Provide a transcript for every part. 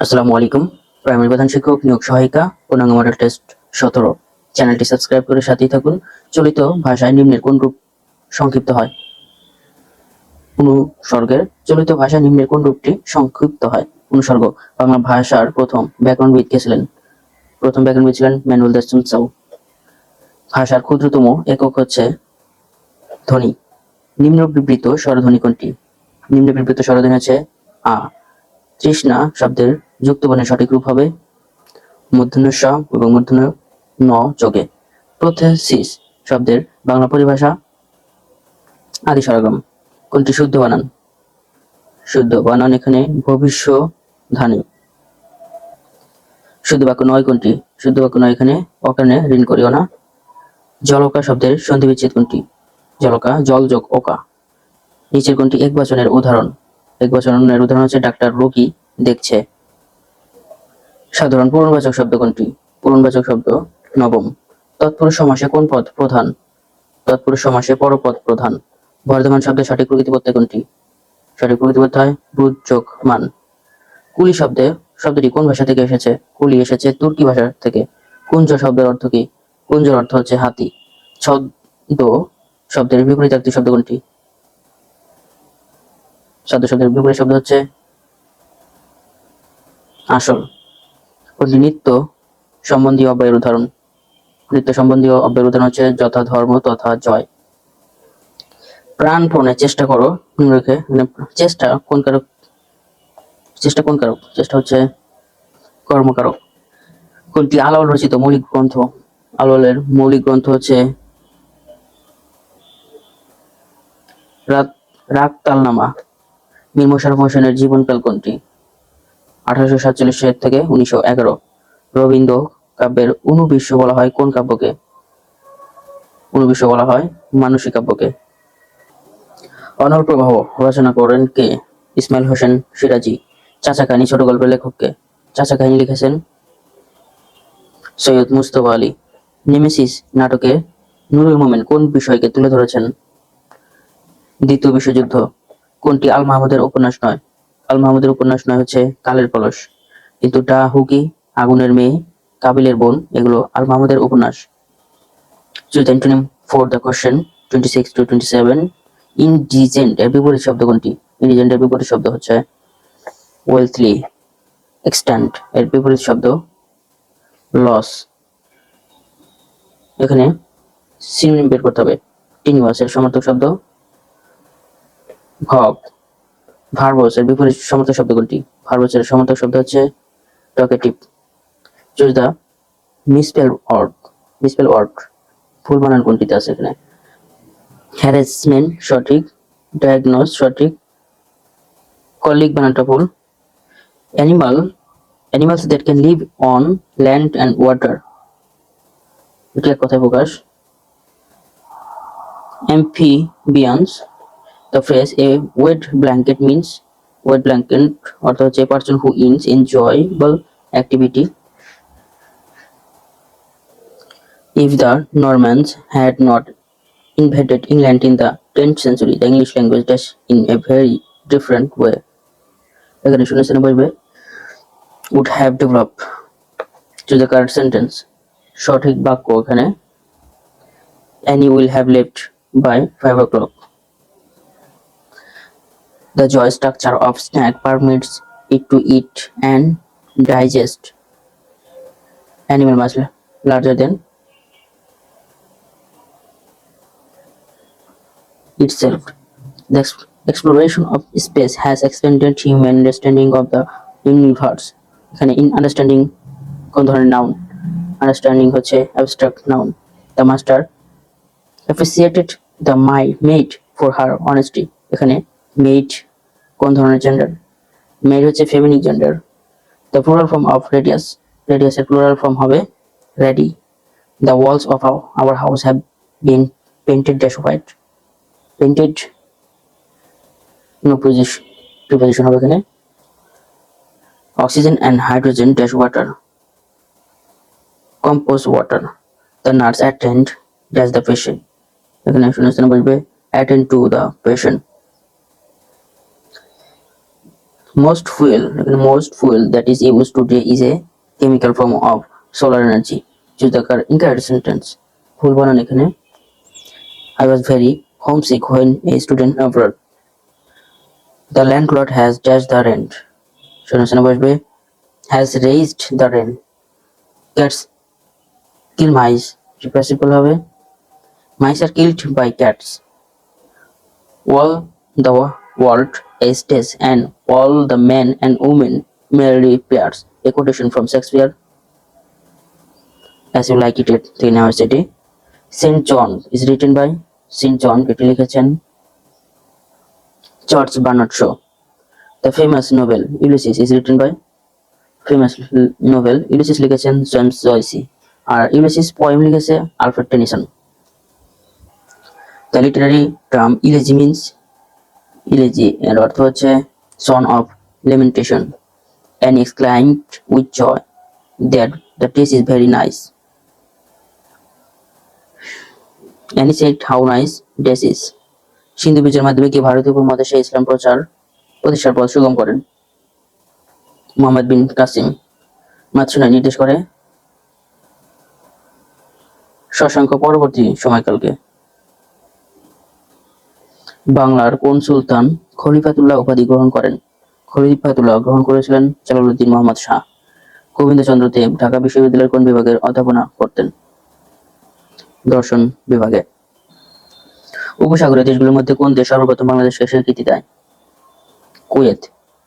আসসালামু আলাইকুম। প্রাইমারি প্রধান শিক্ষক নিয়োগ সহায়িকা পূর্ণাঙ্গ মডেল টেস্ট 17 চ্যানেলটি সাবস্ক্রাইব করে সাথেই থাকুন। চলিত ভাষায় নিম্নের কোন রূপ সংক্ষিপ্ত হয়? অনুসর্গের চলিত ভাষায় নিম্নের কোন রূপটি সংক্ষিপ্ত হয়? অনুসর্গ। বাংলা ভাষার প্রথম ব্যাকরণবিদ কে ছিলেন? প্রথম ব্যাকরণবিদ ছিলেন ম্যানুয়েল দে সুনসাউ। ভাষার ক্ষুদ্রতম একক হচ্ছে ধ্বনি। নিম্ন বিবৃত স্বরধ্বনি কোনটি? নিম্ন বিবৃত স্বরধ্বনি হচ্ছে আ। তৃষ্ণা শব্দের যুক্তবর্ণের সঠিক রূপ হবে মূর্ধন্য ষ এবং মূর্ধন্য ন যোগে। প্রোথেসিস শব্দের বাংলা পরিভাষা আদি স্বরগম। কোনটি শুদ্ধ বানান? শুদ্ধ বানান এখানে ভবিষ্যদ্বাণী। শুদ্ধ বাক্য নয় কোনটি? শুদ্ধ বাক্য নয় এখানে অকারণে ঋণ করিও না। জলকা শব্দের সন্ধি বিচ্ছেদ কোনটি? জলকা জল যোগ ওকা। নিচের কোনটি একবচনের উদাহরণ? একবচনের উদাহরণ হচ্ছে ডাক্তার রোগী দেখছে। সাধারণ পূর্ণবাচক শব্দ কোনটি? পূর্ণবাচক শব্দ নবম। তৎপুরুষ সমাসে কোন পদ প্রধান? তৎপুরুষ সমাসে পরপদ প্রধান। বর্ধমান শব্দের সঠিক প্রকৃতি প্রত্যয় কোনটি? সঠিক প্রকৃতি প্রত্যয় বুধ যোগ মান। কুলি শব্দটি কোন ভাষা থেকে এসেছে? কুলি এসেছে তুর্কি ভাষা থেকে। কুঞ্জ শব্দের অর্থ কি? কুঞ্জের অর্থ হচ্ছে হাতি। ছদ্ম শব্দের বিপরীতার্থী শব্দ কোনটি? ছদ্ম শব্দের বিপরীত শব্দ হচ্ছে আসল। কোনটি নিত্য সম্বন্ধীয় অব্যয়ের উদাহরণ? নিত্য সম্বন্ধীয় অব্যয়ের উদাহরণ হচ্ছে যথা ধর্ম তথা জয়। প্রাণপণে চেষ্টা করো নিম্নরেখে চেষ্টা কোন কারক? চেষ্টা কোন কারক? চেষ্টা হচ্ছে কর্মকারক। কোনটি আলাওল রচিত মৌলিক গ্রন্থ? আলাওলের মৌলিক গ্রন্থ হচ্ছে রাগ তালনামা। মীর মোশাররফ হোসেনের জীবনকাল কোনটি? 1847 থেকে 1911। রবীন্দ্র কাব্যের ঊনবিংশ বলা হয় কোন কাব্যকে? ঊনবিংশ বলা হয় মানসী কাব্যকে। অনল প্রবাহ রচনা করেন কে? ইসমাইল হোসেন সিরাজি। চাচা কাহিনী ছোট গল্পের লেখক কে? চাচা কাহিনী লিখেছেন সৈয়দ মুজতবা আলী। নেমেসিস নাটকে নুরুল মোমেন কোন বিষয়কে তুলে ধরেছেন? দ্বিতীয় বিশ্বযুদ্ধ। কোনটি আল মাহমুদের উপন্যাস নয়? আল মাহমুদের উপন্যাস নয় হচ্ছে কালের কলস। কিন্তু ডা হুকি, আগুনের মেয়ে, কাবিলের বোন এগুলো আল মাহমুদের উপন্যাস। Choose the antonym for the question 26 to 27। ইনডিজেন্ট এর বিপরীত শব্দ কোনটি? ইনডিজেন্ট এর বিপরীত শব্দ হচ্ছে ওয়েলথলি। এক্সট্যান্ট এর বিপরীত শব্দ লস। এখানে সিনোনিম বের করতে হবে। টিনিওয়াস এর সমার্থক শব্দ ভগ। ভার্বস এর বিপরীত সমার্থক শব্দ কোনটি? ভার্বস এর সমার্থক শব্দ হচ্ছে talkative. Choose the misspell word. Misspell word ভুল বানান কোনটিতে আছে এখানে? হ্যারাসমেন্ট সঠিক, ডায়াগনোস সঠিক, কলিগ বানানটা ভুল। Animals that can live on land and water এটা এক কথায় প্রকাশ। amphibians the phrase a wet blanket means wet blanket অর্থ হচ্ছে a person who is enjoyable activity. If the Normans had not invaded England in the 10th century, the English language dash in a very different way. এখানে শুনেছেন বলবে would have developed to the correct sentence. সঠিক বাক্য এখানে Annie will have left by 5 o'clock. The jaw structure of snack permits it to eat and digest animal much larger than itself. The exploration of space has expanded human understanding of the universe. এখানে in understanding কোন ধরনের noun? Understanding হচ্ছে abstract noun. The master appreciated the maid for her honesty. এখানে maid কোন ধরনের gender? maid হচ্ছে feminine gender. The plural form of radius. Radius এর plural form হবে radi. The walls of our house have been painted dash white. Painted no preposition হবে এখানে। Oxygen and hydrogen dash water. Compose water. The nurse attend dash the patient. এখানে শুনেছেন বলবে attend to the patient. Most fuel that is used today is a chemical form of solar energy. Choose the incorrect sentence. ভুল বানান এখানে। I was very homesick when a student abroad. The landlord has dashed the rent. শূন্যস্থানে বসবে has raised the rent. Cats kill mice. Participle হবে mice are killed by cats. All the world a stage and all the men and women merely pairs. A quotation from Shakespeare. As you like it at the university. Saint John is written by Saint John এটি লিখেছেন George Bernard Shaw. The famous novel Ulysses is written by Ulysses লিখেছেন James Joyce আর Ulysses poem লিখেছে Alfred Tennyson. The literary term elegy means elegy এর অর্থ হচ্ছে song of lamentation and exclaimed with joy that the taste is very nice. And he said how nice this is. সিন্ধু বীজের মাধ্যমে কি ভারতীয় উপমহাদেশে ইসলাম প্রতিষ্ঠার পথ সুগম করেন? মোহাম্মদ বিন কাসিম। মাতসুনাই নির্দেশ করে শশাঙ্ক পরবর্তী সময়কালকে। বাংলার কোন সুলতান খলিফাতুল্লাহ উপাধি গ্রহণ করেন? খলিফাতুল্লাহ গ্রহণ করেছিলেন জালালউদ্দিন মোহাম্মদ শাহ। গোবিন্দচন্দ্র দেব ঢাকা বিশ্ববিদ্যালয়ের কোন বিভাগের অধ্যাপনা করতেন? দর্শন বিভাগে। উপসাগরীয় দেশগুলোর মধ্যে কোন দেশ সর্বপ্রথম বাংলাদেশকে স্বীকৃতি দেয়? কুয়েত।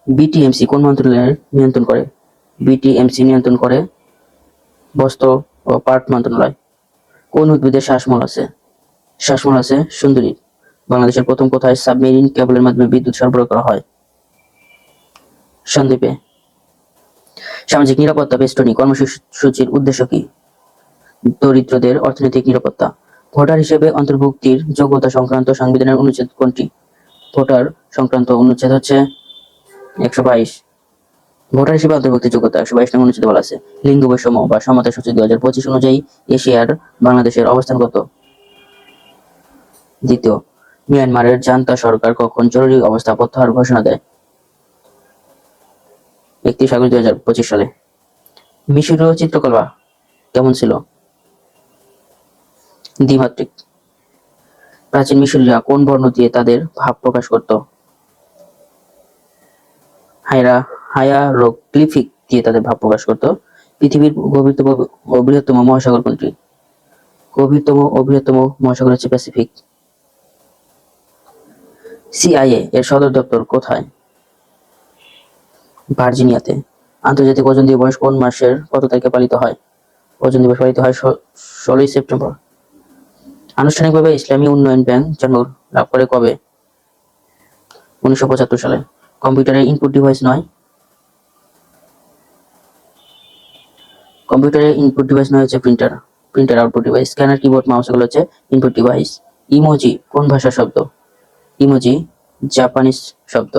বিটিএমসি কোন মন্ত্রণালয়ের নিয়ন্ত্রণ করে? বিটিএমসি নিয়ন্ত্রণ করে বস্ত্র ও পাট মন্ত্রণালয়। কোন উদ্ভিদের শ্বাসমূল আছে? শ্বাসমূল আছে সুন্দরী। বাংলাদেশের প্রথম কোথায় সাবমেরিন কেবলের মাধ্যমে বিদ্যুৎ সরবরাহ করা হয়? সন্দ্বীপে। সামাজিক নিরাপত্তা বেষ্টনী কর্মসূচির উদ্দেশ্য কি? দরিদ্রদের অর্থনৈতিক নিরাপত্তা। ভোটার হিসেবে অন্তর্ভুক্তির যোগ্যতা সংক্রান্ত সংবিধানের অনুচ্ছেদ কোনটি? ভোটার সংক্রান্ত অনুচ্ছেদ হচ্ছে 122। ভোটার হিসেবে অন্তর্ভুক্তির যোগ্যতা 122 নং অনুচ্ছেদে বলা আছে। লিঙ্গ বৈষম্য বা সমতা সূচি 2025 অনুযায়ী এশিয়ার বাংলাদেশের অবস্থান কত? দ্বিতীয়। মিয়ানমারের জান্তা সরকার কখন জরুরি অবস্থা প্রত্যাহার ঘোষণা দেয়? 31 আগস্ট 2025 সালে। মিশরীয় চিত্রকলা কেমন ছিল? দ্বিমাত্রিক। প্রাচীন মিশরীয়রা কোন বর্ণ দিয়ে তাদের ভাব প্রকাশ করত? হায়ারোগ্লিফিক দিয়ে তাদের ভাব প্রকাশ করত। পৃথিবীর গভীরতম ও বৃহত্তম মহাসাগর কোনটি? গভীরতম ও বৃহত্তম মহাসাগর হচ্ছে প্যাসিফিক। সিআইএ এর সদর দপ্তর কোথায়? ভার্জিনিয়াতে। আন্তর্জাতিক ওজন দিবস কোন মাসের কত তারিখে পালিত হয়? ওজন দিবস পালিত হয় 16 সেপ্টেম্বর। আনুষ্ঠানিকভাবে ইসলামী উন্নয়ন ব্যাংক জন্ম লাভ করে কবে? 1975 সালে। কম্পিউটারের ইনপুট ডিভাইস নয়? কম্পিউটারের ইনপুট ডিভাইস নয় হচ্ছে printer output device. Scanner keyboard mouse এগুলো হচ্ছে ইনপুট ডিভাইস। ইমোজি কোন ভাষার শব্দ? ইমোজি জাপানিজ শব্দ।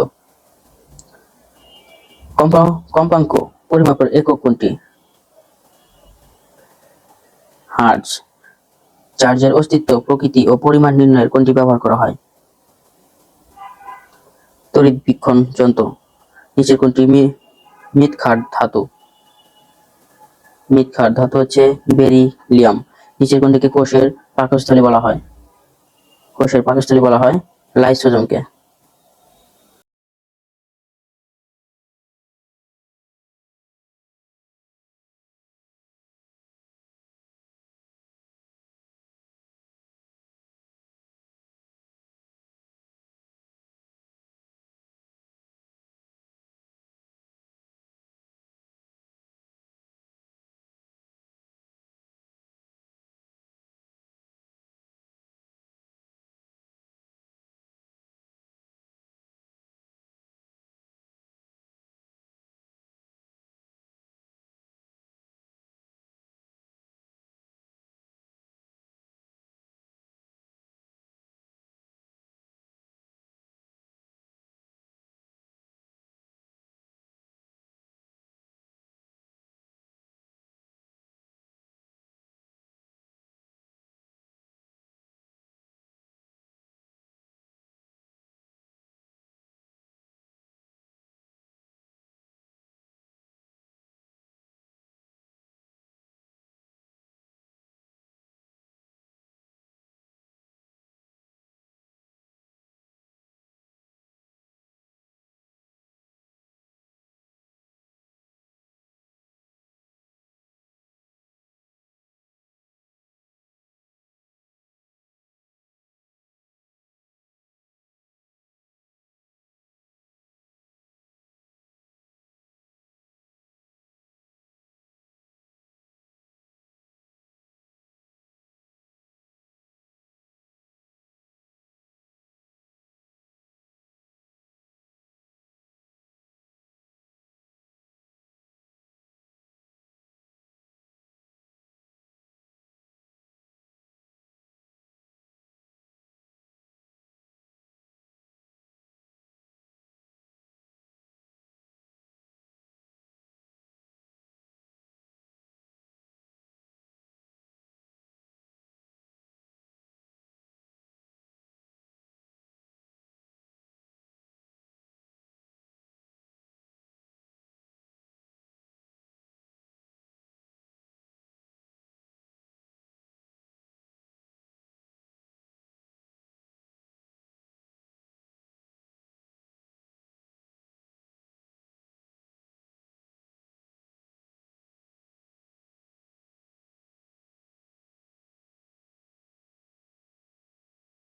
কম্পাঙ্ক পরিমাপের একক কোনটি? হার্জ। চার্জের অস্তিত্ব, প্রকৃতি ও পরিমাণ নির্ণয়ের কোনটি ব্যবহার করা হয়? তড়িৎবীক্ষণ যন্ত্র। নিচের কোনটি মৃৎক্ষার ধাতু? মৃৎক্ষার ধাতু হচ্ছে বেরিলিয়াম। নিচের কোনটিকে কোষের পাকস্থলী বলা হয়? কোষের পাকস্থলী বলা হয় লাইসোজোমকে।